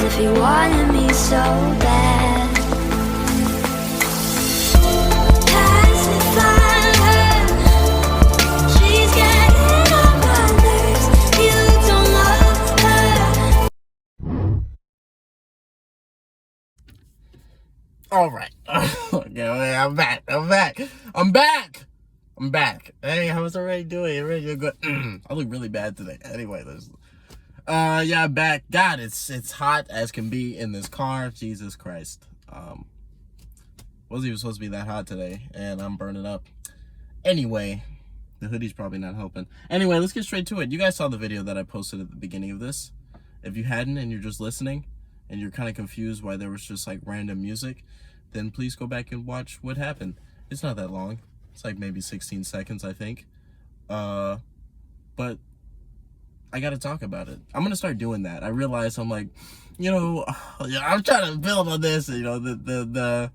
if you wanted me so bad. Pacify her, she's getting on my nerves. You don't love her. All right. Okay, I'm back. Hey, I was already doing good. I look really bad today. Anyway, yeah, I'm back. God, it's hot as can be in this car. Jesus Christ. Wasn't even supposed to be that hot today, and I'm burning up. Anyway, the hoodie's probably not helping. Anyway, let's get straight to it. You guys saw the video that I posted at the beginning of this. If you hadn't and you're just listening and you're kind of confused why there was just like random music, then please go back and watch what happened. It's not that long. It's like maybe 16 seconds, I think. But I gotta talk about it. I'm gonna start doing that. I realize I'm like, I'm trying to build on this. The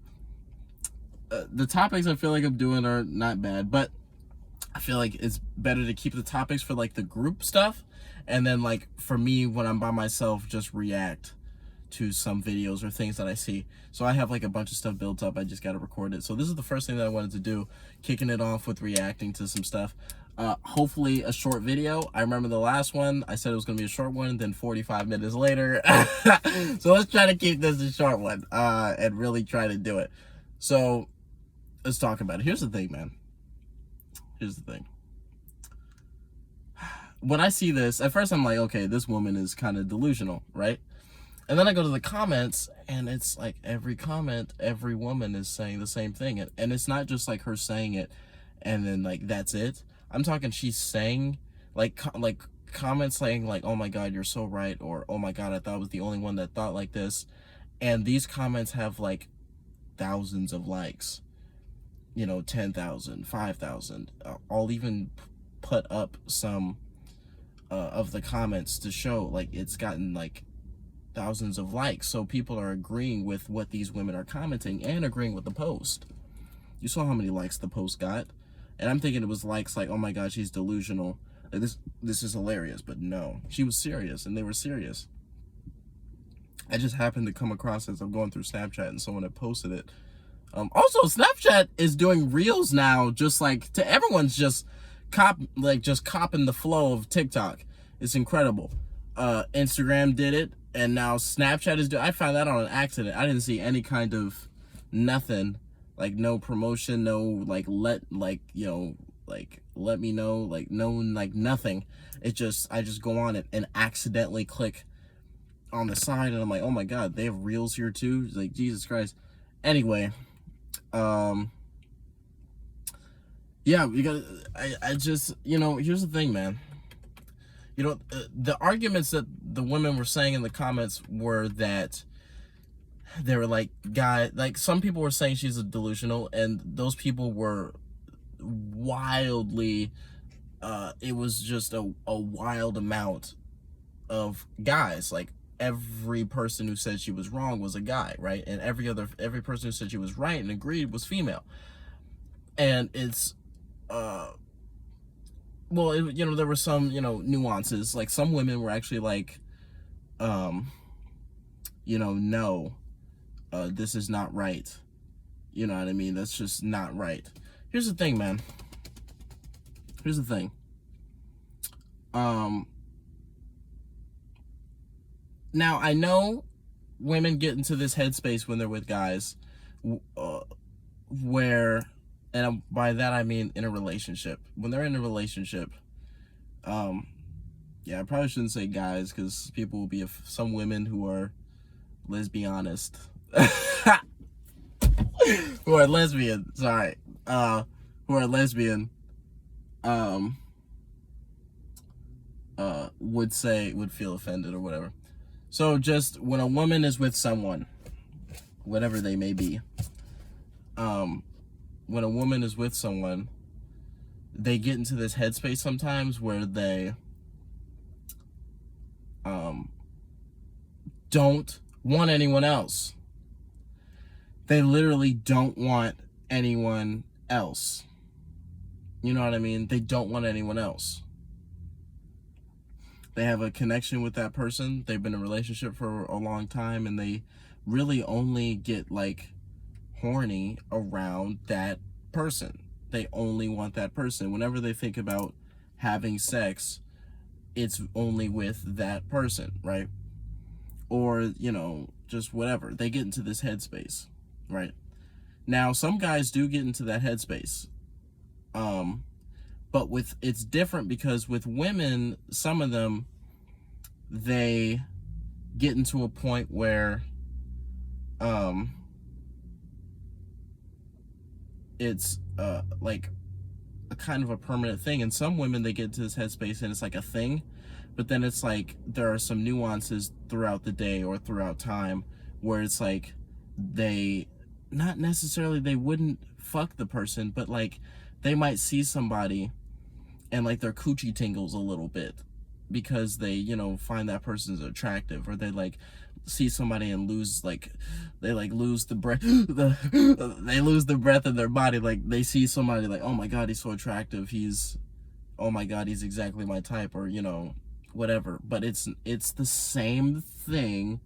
topics I feel like I'm doing are not bad, but I feel like it's better to keep the topics for like the group stuff, and then like for me when I'm by myself, just react to some videos or things that I see. So I have like a bunch of stuff built up. I just got to record it. So this is the first thing that I wanted to do, kicking it off with reacting to some stuff. Hopefully a short video. I remember the last one, I said it was going to be a short one, then 45 minutes later. So let's try to keep this a short one and really try to do it. So let's talk about it. Here's the thing, man. Here's the thing. When I see this, at first I'm like, okay, this woman is kind of delusional, right? And then I go to the comments, and it's like every comment, every woman is saying the same thing. And it's not just like her saying it, and then like that's it. I'm talking she's saying, like comments saying like, oh my God, you're so right. Or, oh my God, I thought I was the only one that thought like this. And these comments have like thousands of likes. 10,000, 5,000. I'll even put up some of the comments to show like it's gotten like thousands of likes, so people are agreeing with what these women are commenting and agreeing with the post. You saw how many likes the post got, and I'm thinking it was likes like, oh my God, she's delusional, like, this is hilarious. But no, she was serious, and they were serious. I just happened to come across as I'm going through Snapchat, and someone had posted it. Also, Snapchat is doing reels now, just like to everyone's just copping the flow of TikTok. It's incredible. Instagram did it, and now Snapchat is doing. I found that on an accident. I didn't see any kind of nothing, like no promotion, no like let me know, like no, like nothing. I just go on it and accidentally click on the side, and I'm like, oh my God, they have reels here too. It's like, Jesus Christ. Anyway, yeah, we got. I just, here's the thing, man. The arguments that the women were saying in the comments were that they were like, some people were saying she's a delusional, and those people were wildly, it was just a wild amount of guys. Like every person who said she was wrong was a guy, right? And every person who said she was right and agreed was female. And it's, well, there were some, nuances. Like some women were actually like, no, this is not right. You know what I mean? That's just not right. Here's the thing, man. Here's the thing. Now I know women get into this headspace when they're with guys, where, and by that I mean in a relationship. When they're in a relationship, yeah, I probably shouldn't say guys, because people will be some women who are lesbianist, who are lesbian. Sorry, who are lesbian, would feel offended or whatever. So just when a woman is with someone, whatever they may be, when a woman is with someone, they get into this headspace sometimes where they don't want anyone else. They literally don't want anyone else. You know what I mean? They don't want anyone else. they have a connection with that person. They've been in a relationship for a long time, and they really only get like horny around that person. They only want that person. Whenever they think about having sex, it's only with that person, right? Or, you know, just whatever. They get into this headspace, right? Now, some guys do get into that headspace. But it's different because with women, some of them, they get into a point where it's like a kind of a permanent thing. And some women, they get into this headspace and it's like a thing, but then it's like there are some nuances throughout the day or throughout time where it's like they, not necessarily they wouldn't fuck the person, but like they might see somebody and like their coochie tingles a little bit because they, you know, find that person's attractive, or they like see somebody and lose like they like lose the breath they lose the breath in their body. Like they see somebody like, oh my god, he's so attractive, oh my god, he's exactly my type, or you know, whatever. But it's the same thing,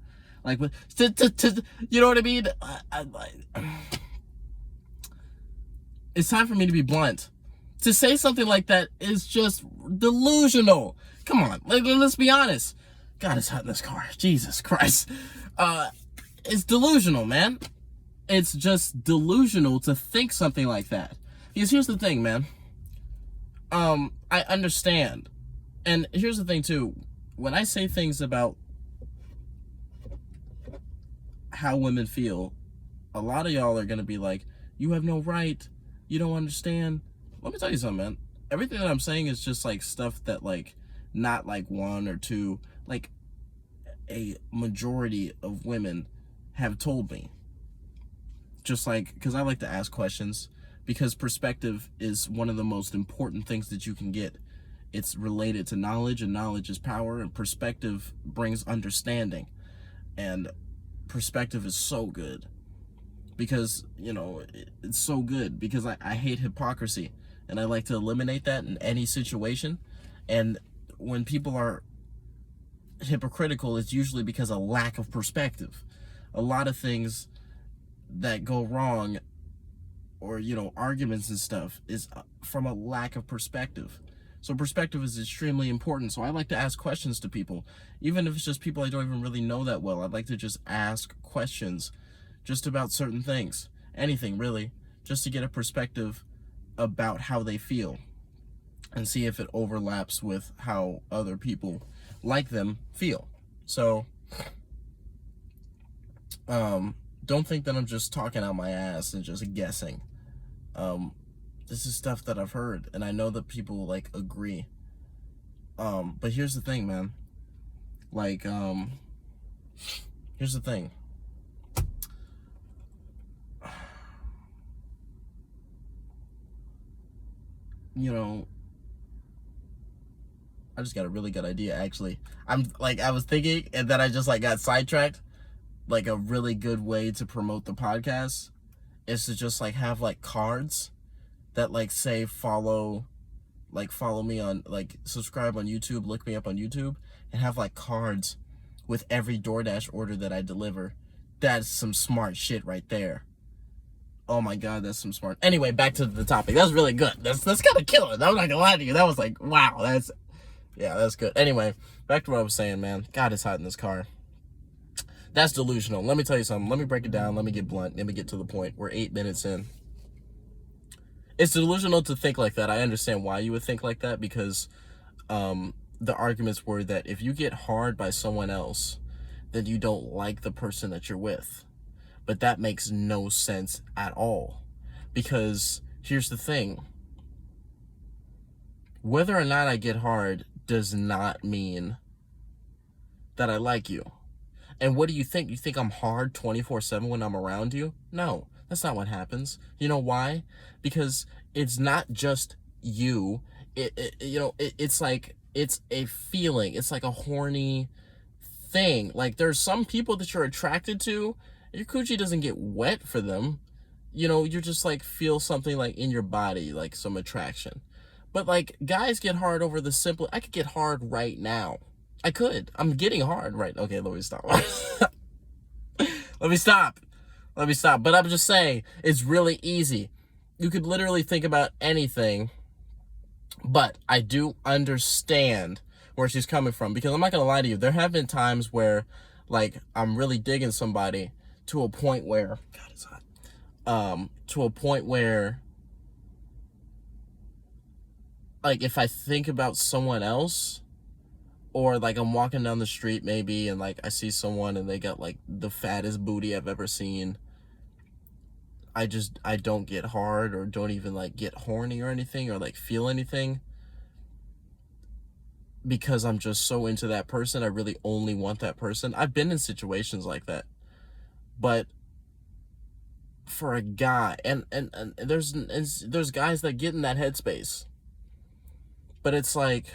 like with you know what I mean. It's time for me to be blunt. To say something like that is just delusional. Come on, let's be honest. God, it's hot in this car. Jesus Christ. It's delusional, man. It's just delusional to think something like that. Because here's the thing, man. I understand. And here's the thing, too. When I say things about how women feel, a lot of y'all are going to be like, you have no right. You don't understand. Let me tell you something, man. Everything that I'm saying is just like stuff that like, not like one or two, like a majority of women have told me. Just like, because I like to ask questions, because perspective is one of the most important things that you can get. It's related to knowledge, and knowledge is power, and perspective brings understanding. And perspective is so good because, you know, it's so good because I hate hypocrisy, and I like to eliminate that in any situation. And when people are hypocritical, it's usually because of lack of perspective. A lot of things that go wrong, or, you know, arguments and stuff, is from a lack of perspective. So perspective is extremely important. So I like to ask questions to people, even if it's just people I don't even really know that well. I'd like to just ask questions just about certain things, anything really, just to get a perspective about how they feel and see if it overlaps with how other people like them feel. So don't think that I'm just talking out my ass and just guessing. This is stuff that I've heard, and I know that people like agree. But here's the thing, man. Like, here's the thing. You know, I just got a really good idea, actually. I was thinking, and then I just like got sidetracked. Like a really good way to promote the podcast is to just like have like cards that like say follow me on, like subscribe on YouTube, look me up on YouTube, and have like cards with every DoorDash order that I deliver. That's some smart shit right there. Oh my god, that's some smart. Anyway, back to the topic. That's really good. That's kind of killer. I'm not gonna lie to you. That was like, wow, that's good. Anyway, back to what I was saying, man. God, it's hot in this car. That's delusional. Let me tell you something. Let me break it down. Let me get blunt. Let me get to the point. We're 8 minutes in. It's delusional to think like that. I understand why you would think like that, because the arguments were that if you get hard by someone else, then you don't like the person that you're with. But that makes no sense at all. Because here's the thing. Whether or not I get hard does not mean that I like you. And what do you think? You think I'm hard 24/7 when I'm around you? No, that's not what happens. You know why? Because it's not just you. It's like, it's a feeling. It's like a horny thing. Like, there's some people that you're attracted to, your coochie doesn't get wet for them. You know, you're just like, feel something like in your body, like some attraction. But like, guys get hard over the simple, I could get hard right now. I could. I'm getting hard, right? Okay, let me stop. Let me stop. Let me stop. But I'm just saying, it's really easy. You could literally think about anything, but I do understand where she's coming from, because I'm not gonna lie to you. There have been times where, like, I'm really digging somebody to a point where, God, it's hot. To a point where, like, if I think about someone else, or like I'm walking down the street maybe and like I see someone and they got like the fattest booty I've ever seen, I don't get hard or don't even like get horny or anything or like feel anything, because I'm just so into that person. I really only want that person. I've been in situations like that. But for a guy, and there's guys that get in that headspace, but it's like,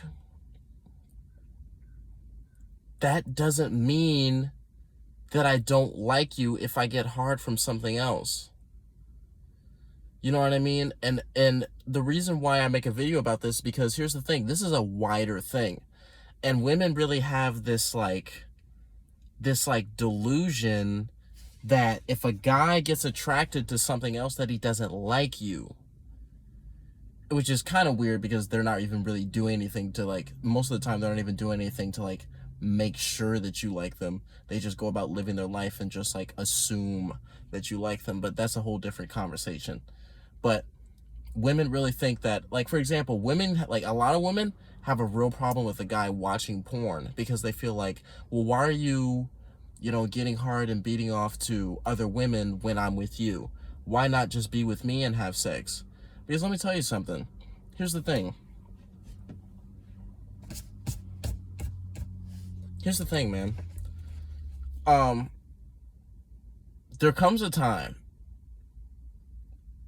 that doesn't mean that I don't like you if I get hard from something else. You know what I mean? And the reason why I make a video about this, because here's the thing, this is a wider thing. And women really have this delusion that if a guy gets attracted to something else, that he doesn't like you. Which is kind of weird, because they're not even really doing anything to, like, most of the time they're not even doing anything to like make sure that you like them. They just go about living their life and just like assume that you like them. But that's a whole different conversation. But women really think that, like, for example, women, like a lot of women have a real problem with a guy watching porn, because they feel like, well, why are you, getting hard and beating off to other women when I'm with you? Why not just be with me and have sex? Because let me tell you something. Here's the thing. Here's the thing, man. There comes a time,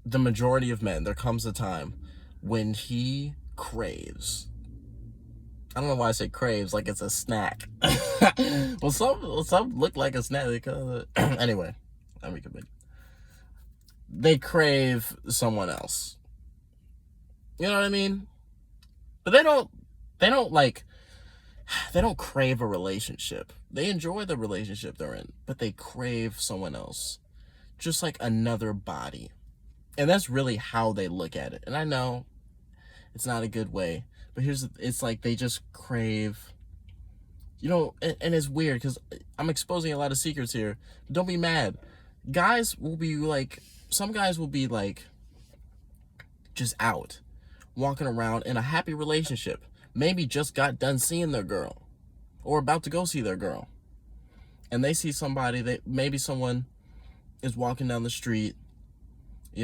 the majority of men, there comes a time when he craves. I don't know why I say craves like it's a snack. Well, some look like a snack because anyway, let me commit. They crave someone else. You know what I mean? But they don't crave a relationship. They enjoy the relationship they're in, but they crave someone else. Just like another body. And that's really how they look at it. And I know it's not a good way, but it's like they just crave, and it's weird because I'm exposing a lot of secrets here. Don't be mad. Guys will be like, some guys will be like just out, walking around in a happy relationship. Maybe just got done seeing their girl or about to go see their girl. And they see somebody that maybe someone is walking down the street,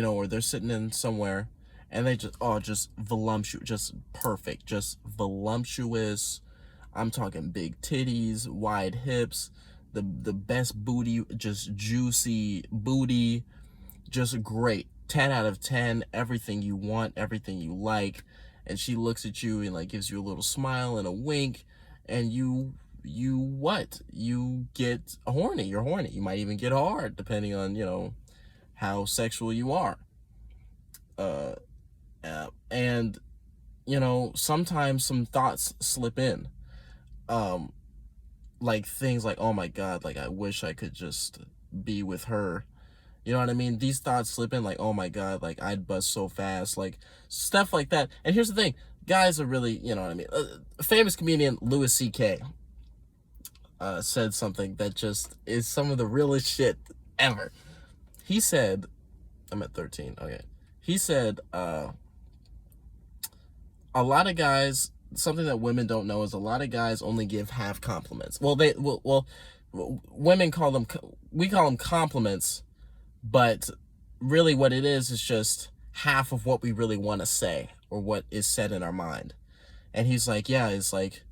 or they're sitting in somewhere, and they just voluptuous, just perfect, just voluptuous. I'm talking big titties, wide hips, the best booty, just juicy booty, just great. 10 out of 10, everything you want, everything you like. And she looks at you and like gives you a little smile and a wink, and you get horny. You're horny. You might even get hard, depending on, how sexual you are. And sometimes some thoughts slip in, like things like, oh my God, like I wish I could just be with her. You know what I mean? These thoughts slip in, like, oh my God, like I'd bust so fast, like stuff like that. And here's the thing, guys are really, you know what I mean? A famous comedian, Louis C.K., said something that just is some of the realest shit ever. He said, I'm at 13, okay. He said, a lot of guys, something that women don't know is a lot of guys only give half compliments. Well, women we call them compliments, but really what it is just half of what we really want to say or what is said in our mind. And he's like, yeah, it's like,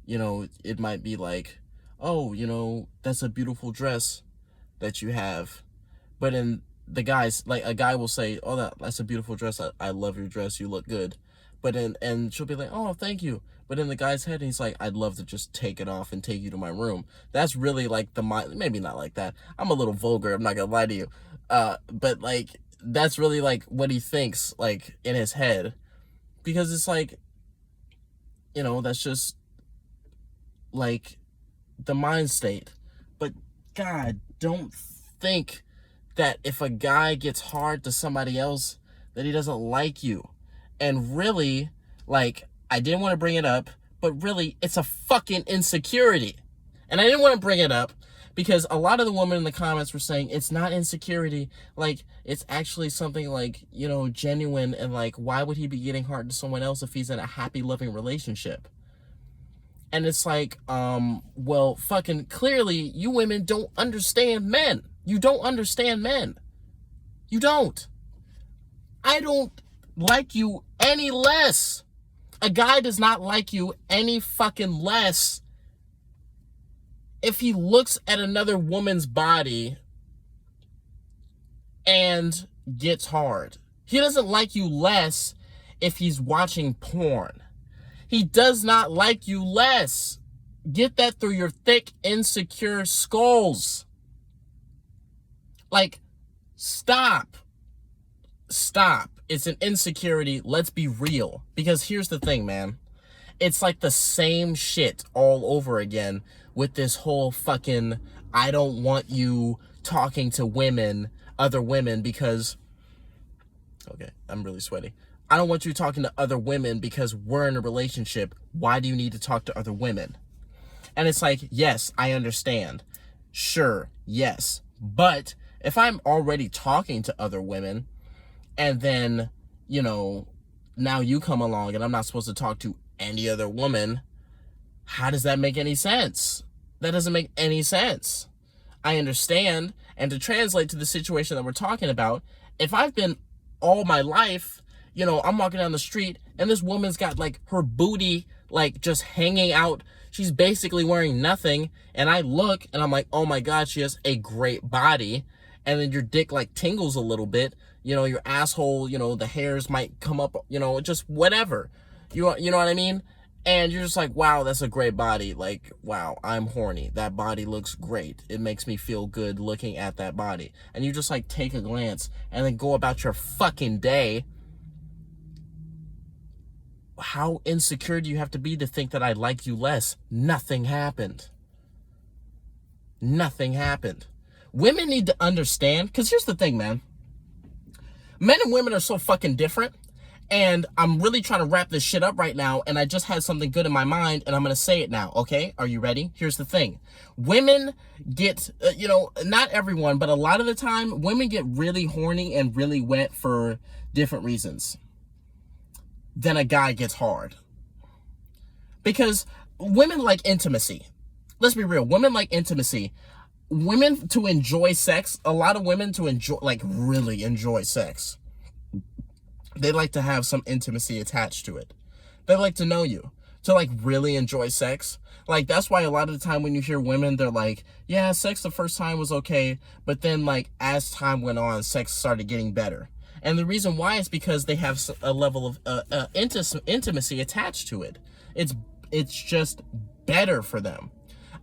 it might be like, oh, that's a beautiful dress that you have. But in the guys, like a guy will say, oh, that's a beautiful dress. I love your dress. You look good. But and she'll be like, oh, thank you. But in the guy's head, he's like, I'd love to just take it off and take you to my room. That's really like maybe not like that. I'm a little vulgar. I'm not gonna lie to you. But like, that's really like what he thinks, like in his head, because it's like, that's just like the mind state. But God, don't think that if a guy gets hard to somebody else that he doesn't like you. And really, like, I didn't want to bring it up, but really, it's a fucking insecurity. And I didn't want to bring it up because a lot of the women in the comments were saying it's not insecurity, like it's actually something like, you know, genuine, and like, why would he be getting hard to someone else if he's in a happy, loving relationship? And it's like, well, fucking clearly you women don't understand men. You don't understand men. You don't. I don't like you any less. A guy does not like you any fucking less if he looks at another woman's body and gets hard. He doesn't like you less if he's watching porn. He does not like you less. Get that through your thick, insecure skulls. Like, stop. Stop. It's an insecurity. Let's be real. Because here's the thing, man. It's like the same shit all over again with this whole fucking, I don't want you talking to women, other women, because, okay, I'm really sweaty. I don't want you talking to other women because we're in a relationship. Why do you need to talk to other women? And it's like, yes, I understand. Sure, yes. But if I'm already talking to other women and then, you know, now you come along and I'm not supposed to talk to any other woman, how does that make any sense? That doesn't make any sense. I understand. And to translate to the situation that we're talking about, if I've been all my life, you know, I'm walking down the street and this woman's got like her booty like just hanging out. She's basically wearing nothing. And I look and I'm like, oh my God, she has a great body. And then your dick like tingles a little bit. You know, your asshole, you know, the hairs might come up, you know, just whatever. You know what I mean? And you're just like, wow, that's a great body. Like, wow, I'm horny. That body looks great. It makes me feel good looking at that body. And you just like take a glance and then go about your fucking day. How insecure do you have to be to think that I like you less? Nothing happened. Nothing happened. Women need to understand, because here's the thing, man. Men and women are so fucking different. And I'm really trying to wrap this shit up right now, and I just had something good in my mind, and I'm going to say it now, okay? Are you ready? Here's the thing. Women get, you know, not everyone, but a lot of the time, women get really horny and really wet for different reasons. Then a guy gets hard. Because women like intimacy. Let's be real. Women like intimacy. Women to enjoy sex, a lot of women to enjoy, like really enjoy sex, they like to have some intimacy attached to it. They like to know you, to like really enjoy sex. Like, that's why a lot of the time when you hear women, they're like, yeah, sex the first time was okay, but then like as time went on, sex started getting better. And the reason why is because they have a level of intimacy attached to it. It's just better for them.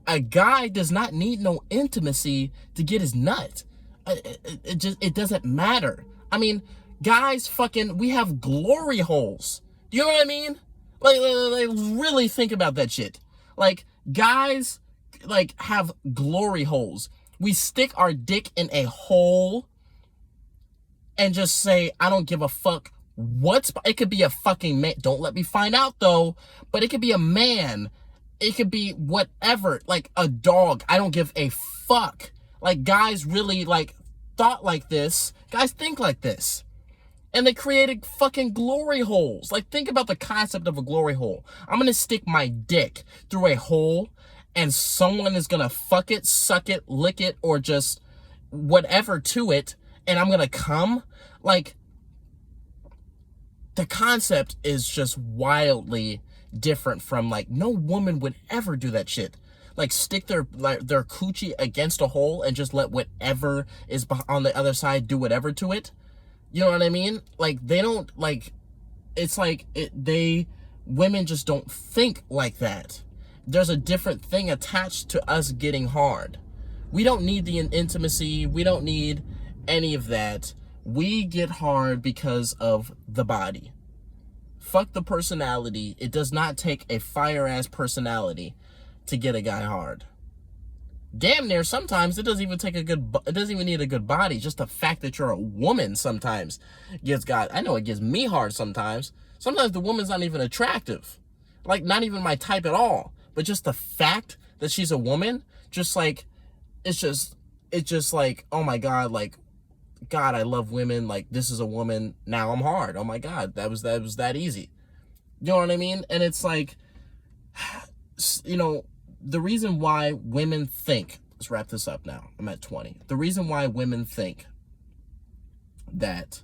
A guy does not need no intimacy to get his nut. It doesn't matter. I mean, guys fucking, we have glory holes. Do you know what I mean? Like, really think about that shit. Like, guys, like, have glory holes. We stick our dick in a hole and just say, I don't give a fuck what's, it could be a fucking man. Don't let me find out though, but it could be a man. It could be whatever, like a dog. I don't give a fuck. Like, guys really like thought like this. Guys think like this. And they created fucking glory holes. Like, think about the concept of a glory hole. I'm going to stick my dick through a hole and someone is going to fuck it, suck it, lick it, or just whatever to it. And I'm going to come. Like, the concept is just wildly different from, like, no woman would ever do that shit. Like, stick their coochie against a hole and just let whatever is on the other side do whatever to it. You know what I mean? Like, they don't, like, it's like, women just don't think like that. There's a different thing attached to us getting hard. We don't need the intimacy. We don't need any of that. We get hard because of the body. Fuck the personality. It does not take a fire-ass personality to get a guy hard. Damn near sometimes it doesn't even need a good body. Just the fact that you're a woman sometimes I know it gets me hard sometimes. Sometimes the woman's not even attractive. Like, not even my type at all. But just the fact that she's a woman, just like, it's just like, oh my God, like, God, I love women. Like, this is a woman. Now I'm hard. Oh my God, that was that easy. You know what I mean? And it's like, you know, the reason why women think, let's wrap this up now. I'm at 20. The reason why women think that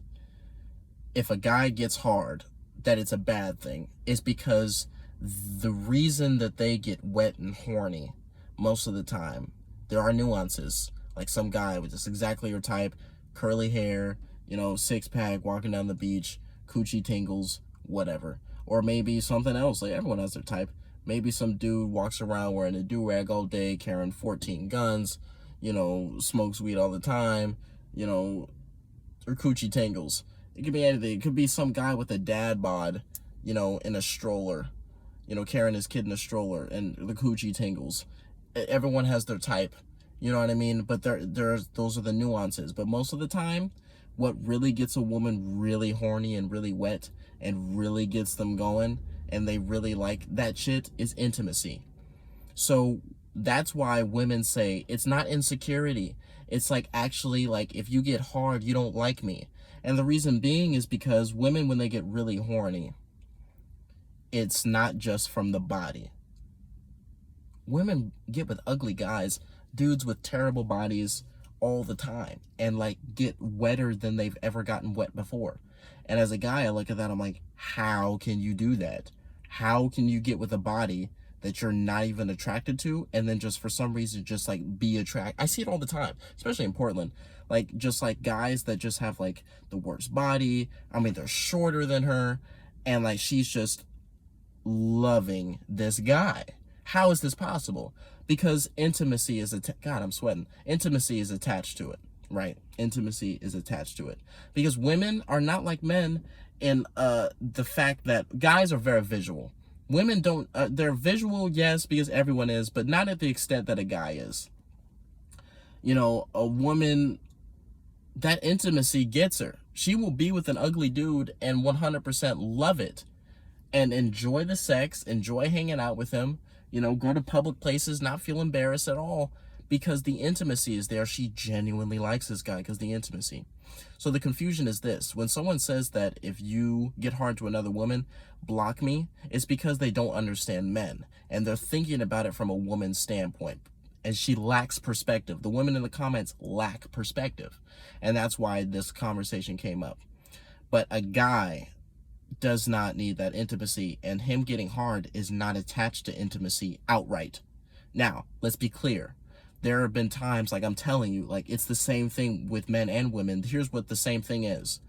if a guy gets hard, that it's a bad thing is because the reason that they get wet and horny most of the time, there are nuances. Like some guy with just exactly your type, curly hair, you know, six pack, walking down the beach, coochie tingles, whatever. Or maybe something else, like everyone has their type. Maybe some dude walks around wearing a do-rag all day, carrying 14 guns, you know, smokes weed all the time, you know, or coochie tingles. It could be anything. It could be some guy with a dad bod, you know, in a stroller, you know, carrying his kid in a stroller, and the coochie tingles. Everyone has their type, you know what I mean? But those are the nuances. But most of the time, what really gets a woman really horny and really wet and really gets them going, and they really like that shit, is intimacy. So that's why women say it's not insecurity. It's like, actually, like, if you get hard, you don't like me. And the reason being is because women, when they get really horny, it's not just from the body. Women get with ugly guys, dudes with terrible bodies, all the time, and like get wetter than they've ever gotten wet before. And as a guy, I look at that, I'm like, how can you do that? How can you get with a body that you're not even attracted to, and then just for some reason just like be attracted? I see it all the time, especially in Portland. Like, just like guys that just have like the worst body. I mean, they're shorter than her, and like she's just loving this guy. How is this possible? Because intimacy is God, I'm sweating. Intimacy is attached to it, right? Intimacy is attached to it. Because women are not like men in the fact that guys are very visual. Women don't, they're visual, yes, because everyone is, but not at the extent that a guy is. You know, a woman, that intimacy gets her. She will be with an ugly dude and 100% love it and enjoy the sex, enjoy hanging out with him, you know, go to public places, not feel embarrassed at all because the intimacy is there. She genuinely likes this guy because the intimacy. So the confusion is this: when someone says that if you get hard to another woman, block me, it's because they don't understand men and they're thinking about it from a woman's standpoint. And she lacks perspective. The women in the comments lack perspective. And that's why this conversation came up. But a guy does not need that intimacy, and him getting hard is not attached to intimacy outright. Now, let's be clear. There have been times, like I'm telling you, like it's the same thing with men and women. Here's what the same thing is.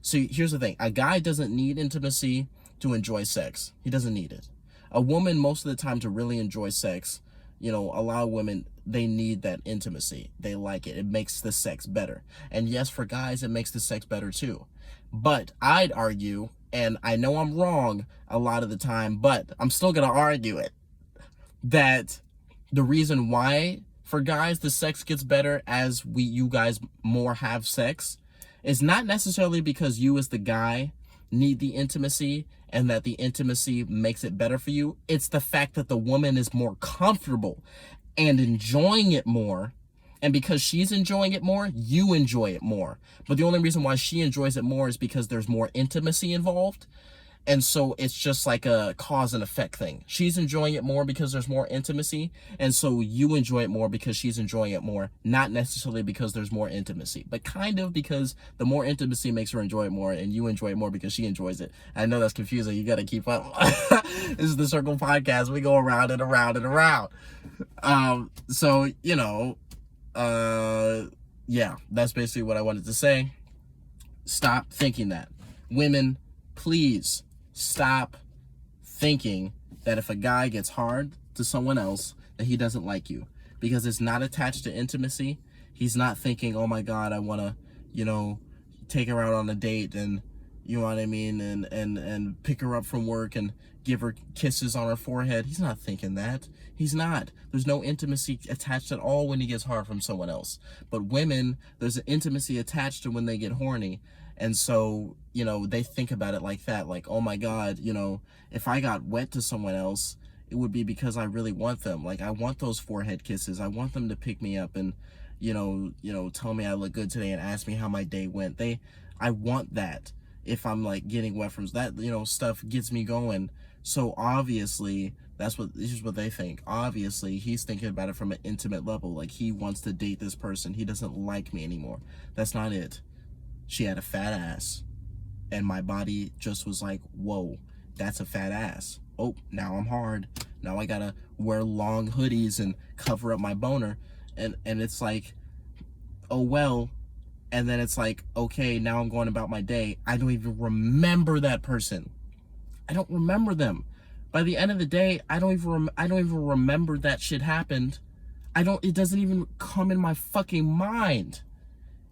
So here's the thing. A guy doesn't need intimacy to enjoy sex. He doesn't need it. A woman, most of the time, to really enjoy sex, you know, a lot of women, they need that intimacy. They like it. It makes the sex better. And yes, for guys, it makes the sex better too. But I'd argue, and I know I'm wrong a lot of the time, but I'm still going to argue it, that the reason why for guys the sex gets better as you guys more have sex is not necessarily because you as the guy need the intimacy and that the intimacy makes it better for you. It's the fact that the woman is more comfortable and enjoying it more. And because she's enjoying it more, you enjoy it more. But the only reason why she enjoys it more is because there's more intimacy involved. And so it's just like a cause and effect thing. She's enjoying it more because there's more intimacy. And so you enjoy it more because she's enjoying it more. Not necessarily because there's more intimacy, but kind of because the more intimacy makes her enjoy it more, and you enjoy it more because she enjoys it. I know that's confusing. You got to keep up. This is the Circle Podcast. We go around and around and around. So, you know, yeah, that's basically what I wanted to say. Stop thinking that. Women, please stop thinking that if a guy gets hard to someone else, that he doesn't like you. Because it's not attached to intimacy. He's not thinking, oh my God, I want to, you know, take her out on a date and, you know what I mean, and pick her up from work and give her kisses on her forehead. He's not thinking that. He's not. There's no intimacy attached at all when he gets hard from someone else. But women, there's an intimacy attached to when they get horny. And so, you know, they think about it like that. Like, oh my God, you know, if I got wet to someone else, it would be because I really want them. Like, I want those forehead kisses. I want them to pick me up and, you know, tell me I look good today and ask me how my day went. I want that. If I'm like getting wet from that, you know, stuff gets me going. So obviously, this is what they think. Obviously, he's thinking about it from an intimate level. Like, he wants to date this person. He doesn't like me anymore. That's not it. She had a fat ass. And my body just was like, whoa, that's a fat ass. Oh, now I'm hard. Now I gotta wear long hoodies and cover up my boner. And it's like, oh well. And then it's like, okay, now I'm going about my day. I don't even remember that person. I don't remember them. By the end of the day, I don't even remember that shit happened. It doesn't even come in my fucking mind.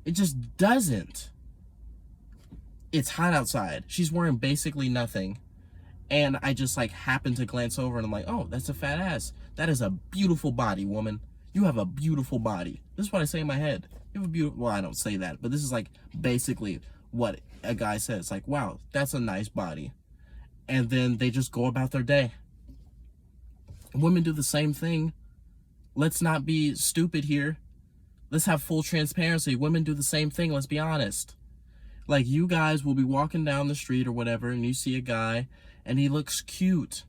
It just doesn't. It's hot outside. She's wearing basically nothing. And I just like happen to glance over and I'm like, oh, that's a fat ass. That is a beautiful body, woman. You have a beautiful body. This is what I say in my head. You have a beautiful, well, I don't say that, but this is like basically what a guy says. Like, wow, that's a nice body. And then they just go about their day. Women do the same thing. Let's not be stupid here. Let's have full transparency. Women do the same thing, let's be honest. Like, you guys will be walking down the street or whatever, and you see a guy, and he looks cute.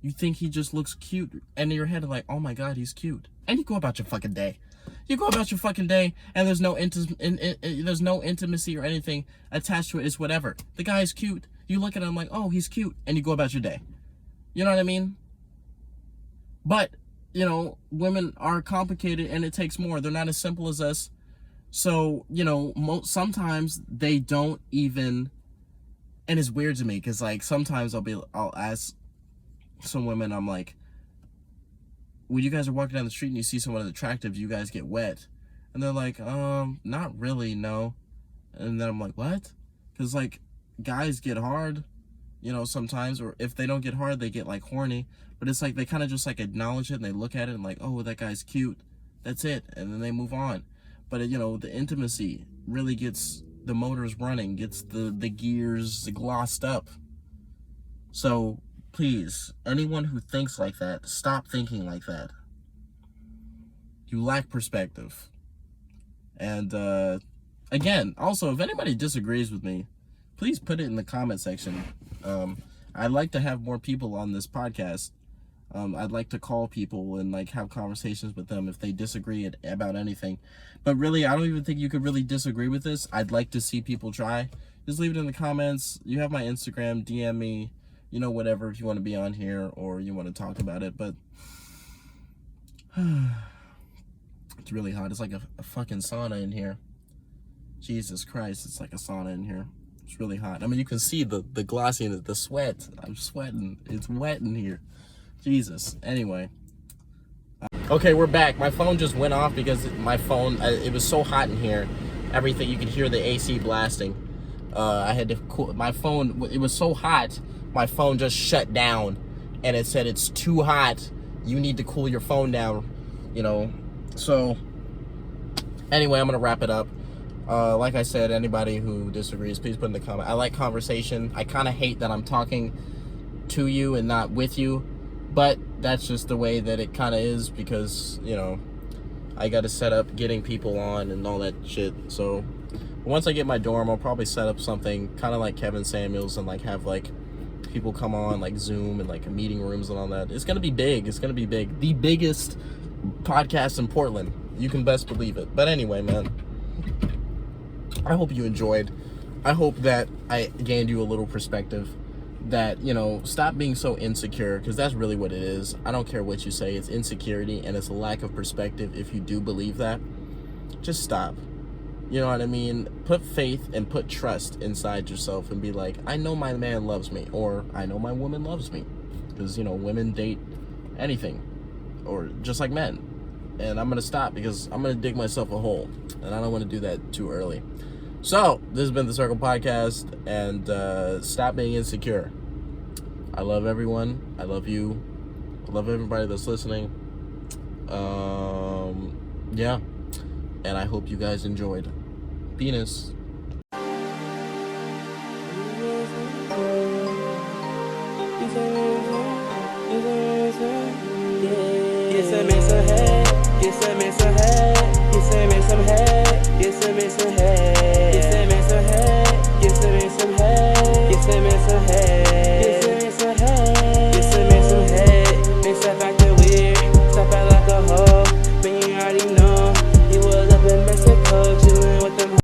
You think he just looks cute, and in your head, like, oh my God, he's cute. And you go about your fucking day. You go about your fucking day, and there's no intimacy or anything attached to it. It's whatever. The guy is cute. You look at him like, oh, he's cute, and you go about your day. You know what I mean? But, you know, women are complicated, and it takes more. They're not as simple as us. So, you know, sometimes they don't even, and it's weird to me, because, like, sometimes I'll ask some women, I'm like, when you guys are walking down the street and you see someone attractive, you guys get wet? And they're like, not really, no. And then I'm like, what? Because, like, guys get hard, you know, sometimes, or if they don't get hard, they get, like, horny. But it's like, they kind of just, like, acknowledge it, and they look at it, and like, oh, that guy's cute. That's it. And then they move on. But, you know, the intimacy really gets the motors running, gets the gears glossed up. So, please, anyone who thinks like that, stop thinking like that. You lack perspective. And, again, also, if anybody disagrees with me, please put it in the comment section. I'd like to have more people on this podcast. I'd like to call people and like have conversations with them if they disagree about anything. But really, I don't even think you could really disagree with this. I'd like to see people try. Just leave it in the comments. You have my Instagram, DM me, you know, whatever, if you want to be on here or you want to talk about it. But it's really hot. It's like a fucking sauna in here. Jesus Christ, it's like a sauna in here. It's really hot. I mean, you can see the glossiness, the sweat. I'm sweating. It's wet in here. Jesus. Anyway. Okay, we're back. My phone just went off because my phone, it was so hot in here. Everything, you could hear the AC blasting. I had to cool my phone. It was so hot, my phone just shut down. And it said, it's too hot. You need to cool your phone down. You know. So, anyway, I'm going to wrap it up. Like I said, anybody who disagrees, please put in the comment. I like conversation. I kind of hate that I'm talking to you and not with you. But that's just the way that it kind of is because, you know, I got to set up getting people on and all that shit. So once I get my dorm, I'll probably set up something kind of like Kevin Samuels and like have like people come on like Zoom and like meeting rooms and all that. It's going to be big. It's going to be big. The biggest podcast in Portland. You can best believe it. But anyway, man, I hope you enjoyed. I hope that I gained you a little perspective. That, you know, stop being so insecure, because that's really what it is. I don't care what you say. It's insecurity and it's a lack of perspective. If you do believe that, just stop. You know what I mean? Put faith and put trust inside yourself and be like, I know my man loves me, or I know my woman loves me, because, you know, women date anything, or just like men. And I'm gonna stop because I'm gonna dig myself a hole, and I don't want to do that too early. So, this has been the Circle Podcast, and stop being insecure. I love everyone. I love you. I love everybody that's listening. Yeah. And I hope you guys enjoyed. Penis. Get some and some head, get some and some head, get some and some head, get some and some head, get some and some